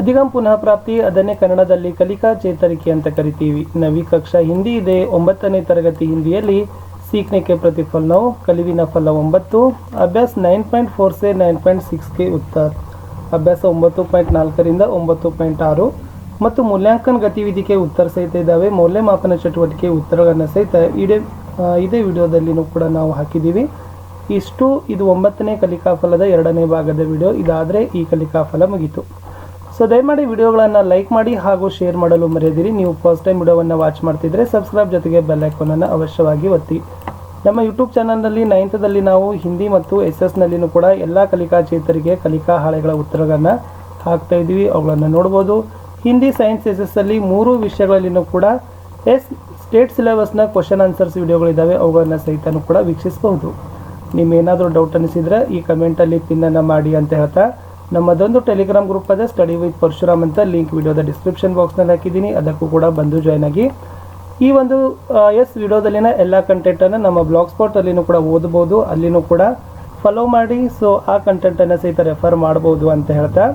ಅಧಿಗಮ್ ಪುನಃ ಪ್ರಾಪ್ತಿ ಅದನ್ನೇ ಕನ್ನಡದಲ್ಲಿ ಕಲಿಕಾ ಚೇತರಿಕೆ ಅಂತ ಕರಿತೀವಿ. ನವಿ ಕಕ್ಷಾ ಹಿಂದಿ ಇದೆ. 9ನೇ ತರಗತಿ ಹಿಂದಿಯಲ್ಲಿ सीखने के प्रतिफल 9, ಕಲಿವಿನ ಫಲ 9. ಅಭ್ಯಾಸ 9.4 से 9.6 के उत्तर. ಅಭ್ಯಾಸ 9.4 ರಿಂದ 9.6 ಮತ್ತು ಮೂಲ್ಯಾಂಕನ ಗತಿವಿಧಿಗೆ ಉತ್ತರ ಸಹಿತ ಇದ್ದಾವೆ. ಮೌಲ್ಯಮಾಪನ ಚಟುವಟಿಕೆ ಉತ್ತರಗಳನ್ನು ಸಹಿತ ಇದೇ ವಿಡಿಯೋದಲ್ಲಿನೂ ಕೂಡ ನಾವು ಹಾಕಿದ್ದೀವಿ. ಇದು 9ನೇ ಕಲಿಕಾ ಫಲದ 2ನೇ ಭಾಗದ ವಿಡಿಯೋ. ಇದಾದರೆ ಈ ಕಲಿಕಾ ಫಲ ಮುಗಿತು. ಸೊ ದಯಮಾಡಿ ವಿಡಿಯೋಗಳನ್ನು ಲೈಕ್ ಮಾಡಿ ಹಾಗೂ ಶೇರ್ ಮಾಡಲು ಮರೆಯದಿರಿ. ನೀವು ಫಸ್ಟ್ ಟೈಮ್ ವಿಡಿಯೋವನ್ನು ವಾಚ್ ಮಾಡ್ತಿದ್ರೆ ಸಬ್ಸ್ಕ್ರೈಬ್ ಜೊತೆಗೆ ಬೆಲ್ ಐಕಾನನ್ನು ಅವಶ್ಯವಾಗಿ ಒತ್ತಿ. ನಮ್ಮ ಯೂಟ್ಯೂಬ್ ಚಾನಲ್ನಲ್ಲಿ 9th ನಾವು ಹಿಂದಿ ಮತ್ತು SS ಕೂಡ ಎಲ್ಲ ಕಲಿಕಾ ಚೇತರಿಗೆ ಕಲಿಕಾ ಹಾಳೆಗಳ ಉತ್ತರಗಳನ್ನು ಹಾಕ್ತಾ ಇದ್ದೀವಿ. ಅವುಗಳನ್ನು ನೋಡ್ಬೋದು. ಹಿಂದಿ, ಸೈನ್ಸ್, SS ಅಲ್ಲಿ 3 ವಿಷಯಗಳಲ್ಲಿನೂ ಕೂಡ ಸ್ಟೇಟ್ ಸಿಲೆಬಸ್ನ ಕ್ವಶನ್ ಆನ್ಸರ್ಸ್ ವಿಡಿಯೋಗಳಿದ್ದಾವೆ. ಅವುಗಳನ್ನು ಸಹಿತ ಕೂಡ ವೀಕ್ಷಿಸಬಹುದು. ನಿಮ್ಮೇನಾದರೂ ಡೌಟ್ ಅನಿಸಿದರೆ ಈ ಕಮೆಂಟಲ್ಲಿ ಪಿನ್ನನ್ನು ಮಾಡಿ ಅಂತ ಹೇಳ್ತಾ, ನಮ್ಮದೊಂದು ಟೆಲಿಗ್ರಾಮ್ ಗ್ರೂಪ್ ಅದ ಸ್ಟಡಿ ವಿತ್ ಪರಶುರಾಮ್ ಅಂತ ಲಿಂಕ್ ವಿಡಿಯೋದ ಡಿಸ್ಕ್ರಿಪ್ಷನ್ ಬಾಕ್ಸ್ನಲ್ಲಿ ಹಾಕಿದ್ದೀನಿ. ಅದಕ್ಕೂ ಕೂಡ ಬಂದು ಜಾಯ್ನ್ ಆಗಿ ಈ ಒಂದು ವಿಡಿಯೋದಲ್ಲಿನ ಎಲ್ಲ ಕಂಟೆಂಟನ್ನು ನಮ್ಮ ಬ್ಲಾಗ್ ಸ್ಪಾಟಲ್ಲಿನೂ ಕೂಡ ಓದಬಹುದು. ಅಲ್ಲಿನೂ ಕೂಡ ಫಾಲೋ ಮಾಡಿ. ಸೊ ಆ ಕಂಟೆಂಟನ್ನು ಸಹಿತ ರೆಫರ್ ಮಾಡ್ಬೋದು ಅಂತ ಹೇಳ್ತಾ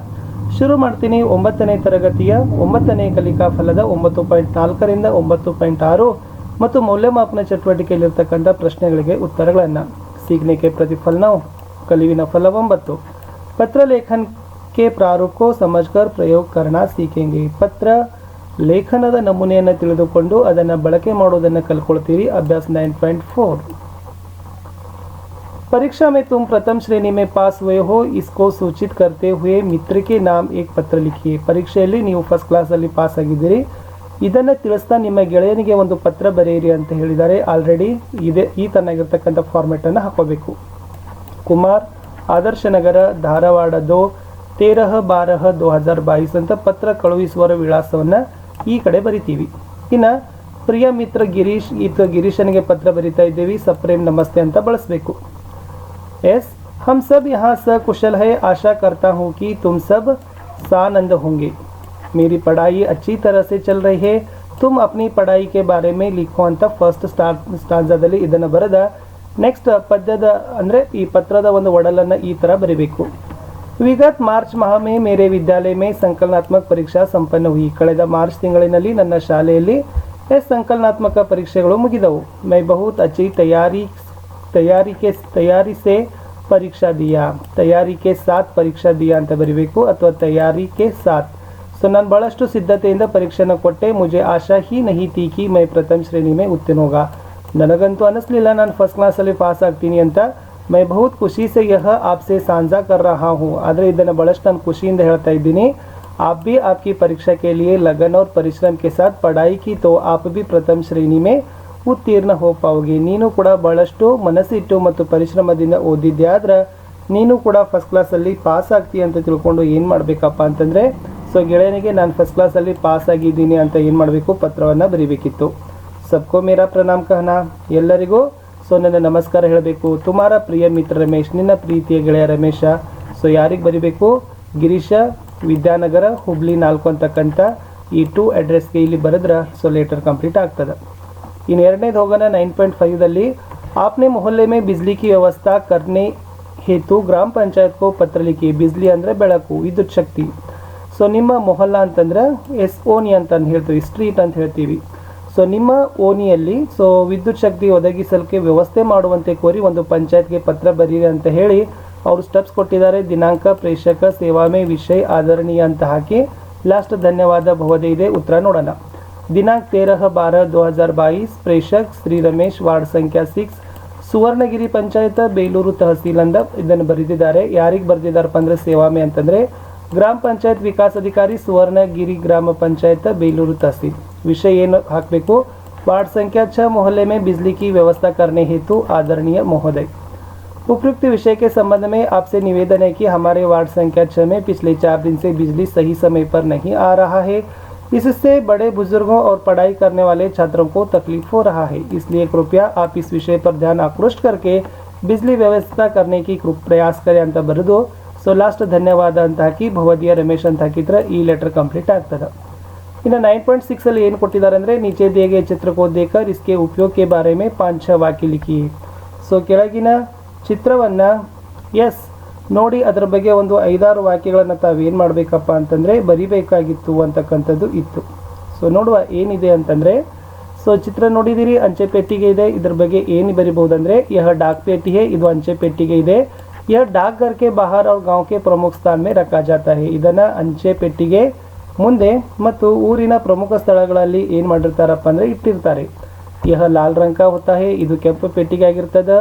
ಶುರು ಮಾಡ್ತೀನಿ. 9ನೇ ತರಗತಿಯ 9ನೇ ಕಲಿಕಾ ಫಲದ 9.4 ರಿಂದ 9.6 ಮತ್ತು ಮೌಲ್ಯಮಾಪನ ಚಟುವಟಿಕೆಯಲ್ಲಿರ್ತಕ್ಕಂಥ ಪ್ರಶ್ನೆಗಳಿಗೆ ಉತ್ತರಗಳನ್ನು. सीखने के प्रतिफल 9, ಕಲಿವಿನ ಫಲ 9. पत्र लेखन के प्रारूप को समझकर प्रयोग करना सीखेंगे. ಪತ್ರ ಲೇಖನದ ನಮೂನೆಯನ್ನು ತಿಳಿದುಕೊಂಡು ಅದನ್ನು ಬಳಕೆ ಮಾಡೋದನ್ನು ಕಲ್ಕೊಳ್ತೀರಿ. ಅಭ್ಯಾಸ 9.4. परीक्षा में तुम प्रथम श्रेणी में पास हुए हो, इसको सूचित करते हुए मित्र के नाम एक पत्र लिखिए. ಪರೀಕ್ಷೆಯಲ್ಲಿ ನೀವು ಫಸ್ಟ್ ಕ್ಲಾಸಲ್ಲಿ ಪಾಸ್ ಆಗಿದ್ದೀರಿ. ಇದನ್ನು ತಿಳಿಸ್ತಾ ನಿಮ್ಮ ಗೆಳೆಯನಿಗೆ ಒಂದು ಪತ್ರ ಬರೆಯಿರಿ ಅಂತ ಹೇಳಿದ್ದಾರೆ. ಆಲ್ರೆಡಿ ಈ ತನ್ನಾಗಿರ್ತಕ್ಕಂಥ ಫಾರ್ಮೆಟನ್ನು ಹಾಕೋಬೇಕು. ಕುಮಾರ್, ಆದರ್ಶ ನಗರ, ಧಾರವಾಡ 13/12/2022 ಅಂತ ಪತ್ರ ಕಳುಹಿಸುವರ ವಿಳಾಸವನ್ನು ಈ ಕಡೆ ಬರಿತೀವಿ. ಇನ್ನು ಪ್ರಿಯ ಮಿತ್ರ ಗಿರೀಶ್, ಗಿರೀಶನಿಗೆ ಪತ್ರ ಬರಿತಾ ಇದ್ದೀವಿ. ಸಪ್ರೇಮ್ ನಮಸ್ತೆ ಅಂತ ಬಳಸಬೇಕು. हम सब यहाँ सकुशल है. आशा करता हूँ कि तुम सब सानंद होंगे. मेरी पढ़ाई अच्छी तरह से चल रही है. तुम अपनी पढ़ाई के बारे में लिखो ಅಂತ ಫಸ್ಟ್ ಸ್ಟಾಂಜಾದಲ್ಲಿ ಇದನ್ನು ಬರೆದ ನೆಕ್ಸ್ಟ್ ಪದ್ಯದ ಅಂದರೆ ಈ ಪತ್ರದ ಒಂದು ಒಡಲನ್ನು ಈ ಥರ ಬರೀಬೇಕು. ವಿಗತ್ ಮಾರ್ಚ್ ಮಾಹ ಮೇ ಮೇರೆ ವಿದ್ಯಾಲಯ ಮೇ ಸಂಕಲನಾತ್ಮಕ ಪರೀಕ್ಷಾ ಸಂಪನ್ನ ಹುಯಿ. ಕಳೆದ ಮಾರ್ಚ್ ತಿಂಗಳಿನಲ್ಲಿ ನನ್ನ ಶಾಲೆಯಲ್ಲಿ ಸಂಕಲನಾತ್ಮಕ ಪರೀಕ್ಷೆಗಳು ಮುಗಿದವು. ಮೈ ಬಹುತ್ ಅಚ್ಚಿ ತಯಾರಿ ಸೆ ಪರೀಕ್ಷಾ ದಿಯಾ. ತಯಾರಿ ಕೆ ಸಾಥ್ ಪರೀಕ್ಷಾ ದಿಯಾ ಅಂತ ಬರೀಬೇಕು ಅಥವಾ ತಯಾರಿ ಕೆ ಸಾಥ್. ಸೊ ನಾನು ಭಾಳಷ್ಟು ಸಿದ್ಧತೆಯಿಂದ ಪರೀಕ್ಷೆನ ಕೊಟ್ಟೆ. ಮುಜೆ ಆಶಾ ಹಿ ನಹಿ ತೀ ಕಿ ಮೈ ಪ್ರಥಮ ಶ್ರೇಣಿ ಮೇ ಉತ್ತೀರ್ಣ ಹೋಗಾ. ನನಗಂತೂ ಅನ್ನಿಸ್ಲಿಲ್ಲ ನಾನು ಫಸ್ಟ್ ಕ್ಲಾಸಲ್ಲಿ ಪಾಸ್ ಆಗ್ತೀನಿ ಅಂತ. ಮೈ ಬಹುತ್ ಖುಷಿ ಸೆ ಯಹ ಆಪ್ಸೆ ಸಾಂಜಾ ಕರ್ ರಹಾ ಹೂँ. ಆದರೆ ಇದನ್ನು ಭಾಳಷ್ಟು ನಾನು ಖುಷಿಯಿಂದ ಹೇಳ್ತಾ ಇದ್ದೀನಿ. आप भी आपकी परीक्षा के लिए लगन और परिश्रम के साथ पढ़ाई की तो आप भी प्रथम श्रेणी में ಉತ್ತೀರ್ಣ ಹೋ ಪಾವೋಗೆ. ನೀನು ಕೂಡ ಭಾಳಷ್ಟು ಮನಸ್ಸಿಟ್ಟು ಮತ್ತು ಪರಿಶ್ರಮದಿಂದ ಓದಿದ್ದೆ ಆದ್ರೆ ನೀನು ಕೂಡ ಫಸ್ಟ್ ಕ್ಲಾಸಲ್ಲಿ ಪಾಸ್ ಆಗ್ತೀಯ ಅಂತ ತಿಳ್ಕೊಂಡು ಏನು ಮಾಡಬೇಕಪ್ಪ ಅಂತಂದರೆ, ಸೊ ಗೆಳೆಯನಿಗೆ ನಾನು ಫಸ್ಟ್ ಕ್ಲಾಸಲ್ಲಿ ಪಾಸ್ ಆಗಿದ್ದೀನಿ ಅಂತ ಏನು ಮಾಡಬೇಕು, ಪತ್ರವನ್ನು ಬರೀಬೇಕಿತ್ತು. ಸಬ್ಕೋ ಮೇರಾ ಪ್ರಣಾಮ ಕಹನಾ, ಎಲ್ಲರಿಗೂ ಸೊ ನನ್ನ ನಮಸ್ಕಾರ ಹೇಳಬೇಕು. ತುಮಾರ ಪ್ರಿಯ ಮಿತ್ರ ರಮೇಶ್, ನಿನ್ನ ಪ್ರೀತಿಯ ಗೆಳೆಯ ರಮೇಶ. ಸೊ ಯಾರಿಗೆ ಬರೀಬೇಕು, ಗಿರೀಶ, ವಿದ್ಯಾನಗರ, ಹುಬ್ಳಿ 4 ಅಂತಕ್ಕಂಥ ಈ 2 ಅಡ್ರೆಸ್ಗೆ ಇಲ್ಲಿ ಬರೆದ್ರೆ ಸೊ ಲೆಟರ್ ಕಂಪ್ಲೀಟ್ ಆಗ್ತದೆ. ಇನ್ನು ಎರಡನೇದು ಹೋಗೋಣ. 9.5ದಲ್ಲಿ आपने मोहल्ले में बिजली की व्यवस्था करने हेतु ग्राम पंचायत को पत्र लिखी. ಬಿಜ್ಲಿ ಅಂದರೆ ಬೆಳಕು, ವಿದ್ಯುತ್ ಶಕ್ತಿ. ಸೊ ನಿಮ್ಮ ಮೊಹಲ್ಲಾ ಅಂತಂದ್ರೆ ಓನಿ ಅಂತ ಹೇಳ್ತೀವಿ, ಸ್ಟ್ರೀಟ್ ಅಂತ ಹೇಳ್ತೀವಿ. ಸೊ ನಿಮ್ಮ ಓನಿಯಲ್ಲಿ ಸೊ ವಿದ್ಯುತ್ ಶಕ್ತಿ ಒದಗಿಸಲಿಕ್ಕೆ ವ್ಯವಸ್ಥೆ ಮಾಡುವಂತೆ ಕೋರಿ ಒಂದು ಪಂಚಾಯತ್ಗೆ ಪತ್ರ ಬರೀರಿ ಅಂತ ಹೇಳಿ ಅವರು ಸ್ಟೆಪ್ಸ್ ಕೊಟ್ಟಿದ್ದಾರೆ. ದಿನಾಂಕ, ಪ್ರೇಷಕ, ಸೇವಾ ಮೇ ವಿಷಯ ಆದರಣೀಯ ಅಂತ ಹಾಕಿ ಲಾಸ್ಟ್ ಧನ್ಯವಾದ ಬಹುದೇ ಇದೆ. ಉತ್ತರ ನೋಡೋಣ. ದಿನಾಂಕ 13/12/2022, ಪ್ರೇಷಕ್ ಶ್ರೀ ರಮೇಶ್, ವಾರ್ಡ್ ಸಂಖ್ಯಾ 6, ಸುವರ್ಣಗಿರಿ ಪಂಚಾಯತ್, ಬೇಲೂರು ತಹಸೀಲ್ ಅಂತ ಇದನ್ನು ಬರೆದಿದ್ದಾರೆ. ಯಾರಿಗೆ ಬರೆದಿದ್ದಾರಪ್ಪ ಅಂದರೆ ಸೇವಾಮೆ ಅಂತಂದರೆ ಗ್ರಾಮ ಪಂಚಾಯತ್ ವಿಕಾಸ್ ಅಧಿಕಾರಿ, ಸುವರ್ಣಗಿರಿ ಗ್ರಾಮ ಪಂಚಾಯತ್, ಬೇಲೂರು ತಹಸೀಲ್. ವಿಷಯ ಏನು ಹಾಕಬೇಕು, वार्ड संख्या 6 मोहल्ले में बिजली की व्यवस्था करने हेतु आदरणीय महोदय, उपयुक्त विषय के संबंध में आपसे निवेदन है कि हमारे वार्ड संख्या 6 में पिछले 4 दिन से बिजली सही समय पर नहीं आ रहा है. इससे बड़े बुजुर्गों और पढ़ाई करने वाले छात्रों को तकलीफ हो रहा है. इसलिए कृपया आप इस विषय पर ध्यान आकृष्ट करके बिजली व्यवस्था करने की प्रयास करें ಅಂತ ಬರೆದು ಸೊ ಲಾಸ್ಟ್ ಧನ್ಯವಾದ ಅಂತ ಹಾಕಿ ಭವದಿಯ ರಮೇಶ್ ಅಂತ ಹಾಕಿದ್ರೆ ಈ ಲೆಟರ್ ಕಂಪ್ಲೀಟ್ ಆಗ್ತದೆ. ಇನ್ನು 9.6 ಅಲ್ಲಿ ಏನು ಕೊಟ್ಟಿದ್ದಾರೆ ಅಂದರೆ नीचे दिए गए चित्र को देखकर इसके उपयोग के बारे में 5-6 वाक्य लिखिए. ಸೊ ಕೆಳಗಿನ ಚಿತ್ರವನ್ನು ನೋಡಿ ಅದರ ಬಗ್ಗೆ ಒಂದು 5-6 ವಾಕ್ಯಗಳನ್ನು ತಾವೇನು ಮಾಡಬೇಕಪ್ಪ ಅಂತಂದರೆ ಬರಿಬೇಕಾಗಿತ್ತು ಅಂತಕ್ಕಂಥದ್ದು ಇತ್ತು. ಸೊ ನೋಡುವ ಏನಿದೆ ಅಂತಂದರೆ, ಸೊ ಚಿತ್ರ ನೋಡಿದಿರಿ, ಅಂಚೆ ಪೆಟ್ಟಿಗೆ ಇದೆ. ಇದ್ರ ಬಗ್ಗೆ ಏನು ಬರಿಬಹುದಂದ್ರೆ, यह डाक पेटी है, ಇದು ಅಂಚೆ ಪೆಟ್ಟಿಗೆ ಇದೆ. यह डाक घर के बाहर और गांव के प्रमुख स्थान में रखा जाता है. ಇದನ್ನ ಅಂಚೆ ಪೆಟ್ಟಿಗೆ ಮುಂದೆ ಮತ್ತು ಊರಿನ ಪ್ರಮುಖ ಸ್ಥಳಗಳಲ್ಲಿ ಏನು ಮಾಡಿರ್ತಾರಪ್ಪ ಅಂದರೆ ಇಟ್ಟಿರ್ತಾರೆ. यह लाल रंग का होता है, ಇದು ಕೆಂಪು ಪೆಟ್ಟಿಗೆ ಆಗಿರ್ತದೆ.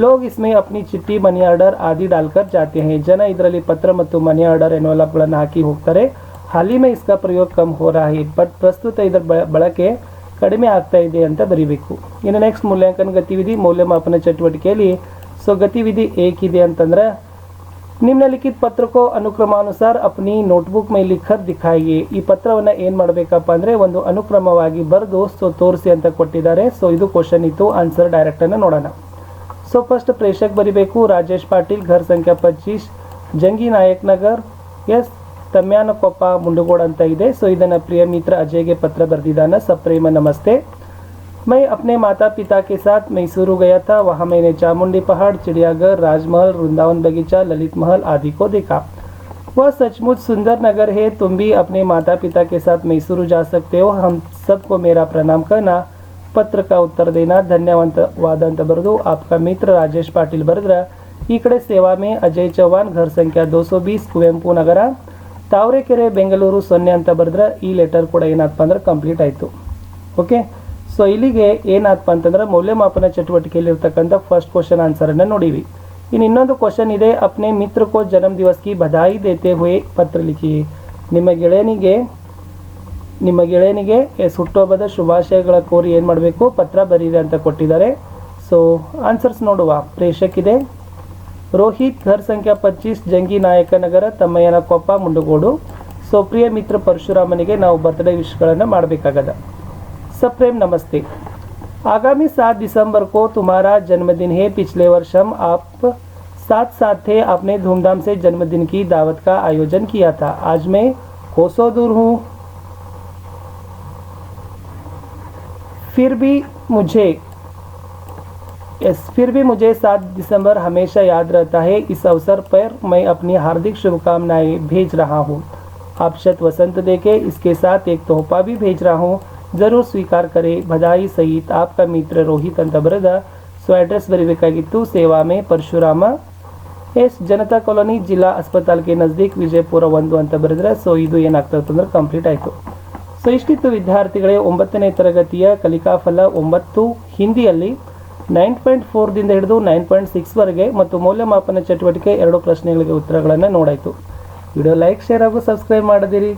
लोग इसमें अपनी चिट्ठी, मनी ऑर्डर आदि डालकर जाते हैं. जन ಇದರಲ್ಲಿ ಪತ್ರ ಮತ್ತು ಮನಿ ಆರ್ಡರ್ ಎನ್ವೆಲಪ್ಗಳನ್ನು ಹಾಕಿ ಹೋಗ್ತಾರೆ. हाल ही में इसका प्रयोग कम हो रहा है, ಬಟ್ ಪ್ರಸ್ತುತ ಇದರ ಬಳಕೆ ಕಡಿಮೆ ಆಗ್ತಾ ಇದೆ ಅಂತ ಬರೀಬೇಕು. ಇನ್ನು ನೆಕ್ಸ್ಟ್ ಮೂಲ್ಯಾಂಕನ ಗತಿವಿಧಿ, ಮೌಲ್ಯಮಾಪನ ಚಟುವಟಿಕೆಯಲ್ಲಿ ಸೊ ಗತಿವಿಧಿ ಏಕಿದೆ ಅಂತಂದ್ರೆ, ನಿಮ್ನಲಿಖಿತ ಪತ್ರ को ಅನುಕ್ರಮಾನುಸಾರ अपनी नोटबुक में लिखकर दिखाइए. ಈ ಪತ್ರವನ್ನು ಏನು ಮಾಡಬೇಕಪ್ಪ ಅಂದರೆ ಒಂದು ಅನುಕ್ರಮವಾಗಿ ಬರೆದು ಸೊ ತೋರಿಸಿ ಅಂತ ಕೊಟ್ಟಿದ್ದಾರೆ. ಸೊ ಇದು ಕ್ವಶನ್ ಇತ್ತು. ಆನ್ಸರ್ ಡೈರೆಕ್ಟ್ ಅನ್ನು ನೋಡೋಣ. ಸೊ ಫಸ್ಟ್ ಪ್ರೇಷಕ್ ಬರಿಬೇಕು, ರಾಜೇಶ್ ಪಾಟೀಲ್, ಘರ್ ಸಂಖ್ಯಾ 25, ಜಂಗಿ ನಾಯಕ್ ನಗರ್, ಎಸ್ ತಮ್ಯಾನಕೊಪ್ಪ, ಮುಂಡಗೋಡ್ ಅಂತ ಇದೆ. ಸೊ ಇದನ್ನು ಪ್ರಿಯ ಮಿತ್ರ ಅಜಯ್ಗೆ ಪತ್ರ ಬರೆದಿದ್ದಾನೆ. ಸಪ್ರೇಮ ನಮಸ್ತೆ, मैं अपने माता पिता के साथ मैसूरू गया था. वहाँ मैंने चामुंडी पहाड़, चिड़ियाघर, राजमहल, वृंदावन बगीचा, ललित महल आदि को देखा. वह सचमुच सुंदर नगर है. तुम भी अपने माता पिता के साथ मैसूरू जा सकते हो. हम सबको मेरा प्रणाम करना. पत्र का उत्तर देना. धन्यवाद ಅಂತ ಬರೆದು आपका मित्र राजेश पाटिल ಬರೆದ್ರ. ಈ ಕಡೆ ಸೇವಾ में अजय चौहान, घर संख्या 220, ಕುವೆಂಪು ನಗರ, ತಾವರೆಕೆರೆ, ಬೆಂಗಳೂರು 0 ಅಂತ ಬರೆದ್ರ. ಈ ಲೆಟರ್ ಕೂಡ ಏನಾಯ್ತಪ್ಪ ಅಂದ್ರೆ ಕಂಪ್ಲೀಟ್ ಆಯಿತು. ಓಕೆ, ಸೊ ಇಲ್ಲಿಗೆ ಏನಾಯ್ತಪ್ಪ ಅಂತಂದ್ರೆ ಮೌಲ್ಯಮಾಪನ ಚಟುವಟಿಕೆಯಲ್ಲಿರ್ತಕ್ಕಂಥ ಫಸ್ಟ್ ಕ್ವಶನ್ ಆನ್ಸರನ್ನು ನೋಡಿವಿ. ಇನ್ನು ಇನ್ನೊಂದು ಕ್ವಶನ್ ಇದೆ, अपने मित्र को जन्म दिवस की बधाई देते हुए पत्र लिखिए. ನಿಮ್ಮ ಗೆಳೆಯನಿಗೆ ಹುಟ್ಟುಹಬ್ಬದ ಶುಭಾಶಯಗಳ ಕೋರಿ ಏನು ಮಾಡಬೇಕು, ಪತ್ರ ಬರೀರಿ ಅಂತ ಕೊಟ್ಟಿದ್ದಾರೆ. ಸೊ ಆನ್ಸರ್ಸ್ ನೋಡುವ. ಪ್ರೇಷಕ್ ಇದೆ ರೋಹಿತ್, घर ಸಂಖ್ಯಾ 25, ಜಂಗಿ ನಾಯಕ ನಗರ, ತಮ್ಮಯ್ಯನಕೊಪ್ಪ, ಮುಂಡಗೋಡು. ಸೊ ಪ್ರಿಯ ಮಿತ್ರ ಪರಶುರಾಮನಿಗೆ ನಾವು ಬರ್ತ್ಡೇ ವಿಶ್ಗಳನ್ನು ಮಾಡಬೇಕಾಗದ. सप्रेम नमस्ते, आगामी 7 दिसंबर को तुम्हारा जन्मदिन है. पिछले वर्ष हम आप साथ थे. आपने धूमधाम से जन्मदिन की दावत का आयोजन किया था. आज मैं कोसों दूर हूँ, फिर भी मुझे 7 दिसंबर हमेशा याद रहता है. इस अवसर पर मैं अपनी हार्दिक शुभकामनाएं भेज रहा हूँ. आप शत वसंत देके इसके साथ एक तोहफा भी भेज रहा हूँ. ज़रूर स्वीकार करें. बधाई सहित आपका मित्र रोहित ಅಂತ ಬರೆದ. ಸೊ ಅಡ್ರೆಸ್ ಬರೀಬೇಕಾಗಿತ್ತು. ಸೇವಾ ಮೇ ಪರಶುರಾಮ, ಎಸ್ ಜನತಾ ಕಾಲೋನಿ, ಜಿಲ್ಲಾ ಅಸ್ಪತಾಲ್ ಕೆ ನಜದೀಕ್, ವಿಜಯಪುರ 1 ಅಂತ ಬರೆದ್ರೆ. ಸೊ ಇದು ಏನಾಗ್ತದೆ ಅಂದ್ರೆ ಕಂಪ್ಲೀಟ್ ಆಯಿತು. ಸೊ ಇಷ್ಟಿತ್ತು ವಿದ್ಯಾರ್ಥಿಗಳೇ 9ನೇ ತರಗತಿಯ ಕಲಿಕಾಫಲ 9 ಹಿಂದಿಯಲ್ಲಿ 9.4 ದಿಂದ ಹಿಡಿದು 9.6 ವರೆಗೆ ಮತ್ತು ಮೌಲ್ಯಮಾಪನ ಚಟುವಟಿಕೆ 2 ಪ್ರಶ್ನೆಗಳಿಗೆ ಉತ್ತರಗಳನ್ನು ನೋಡಾಯಿತು. ವಿಡಿಯೋ ಲೈಕ್, ಶೇರ್ ಹಾಗೂ ಸಬ್ಸ್ಕ್ರೈಬ್ ಮಾಡದಿರಿ.